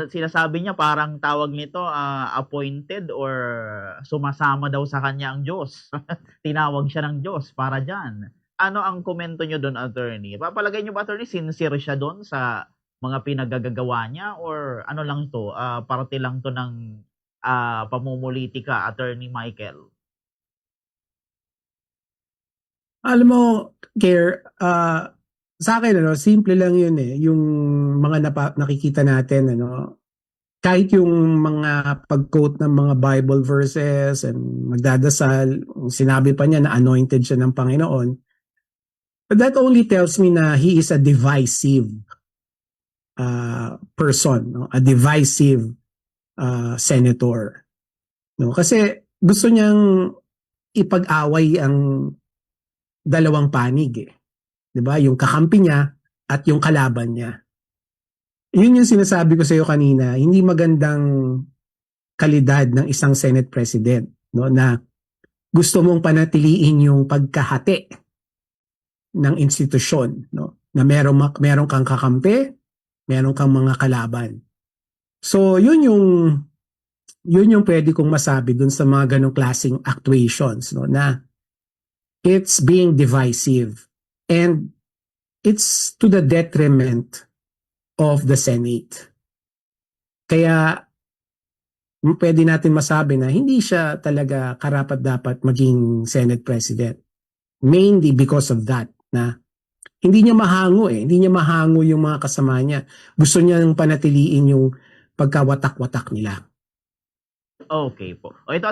Sinasabi niya parang tawag nito, appointed or sumasama daw sa kanya ang Diyos. Tinawag siya ng Diyos para diyan. Ano ang komento niyo do'n, attorney? Palagay niyo ba, attorney, sincere siya do'n sa mga pinagagagawa niya or ano lang 'to, parte lang 'to ng, pamumulitika, Attorney Michael? Alam mo, Care, sa akin, simple lang yun eh. Yung mga nakikita natin, kahit yung mga pag-quote ng mga Bible verses and magdadasal, sinabi pa niya na anointed siya ng Panginoon. But that only tells me na he is a divisive person, no? A divisive senator. No? Kasi gusto niyang ipag-away ang dalawang panig eh. 'Di ba? Yung kakampi niya at yung kalaban niya. Yun yung sinasabi ko sa iyo kanina, hindi magandang kalidad ng isang Senate President, no, na gusto mong panatiliin yung pagkahati ng institusyon, no, na meron kang kakampi, meron kang mga kalaban. So yun yung pwede kong masabi dun sa mga ganong klaseng actuations, no, na it's being divisive and it's to the detriment of the Senate. Kaya pwede natin masabi na hindi siya talaga karapat-dapat maging Senate President. Mainly because of that, na hindi niya mahango eh. Hindi niya mahango yung mga kasama niya. Gusto niya nang panatiliin yung pagkawatak-watak nila. Okay po. O ito,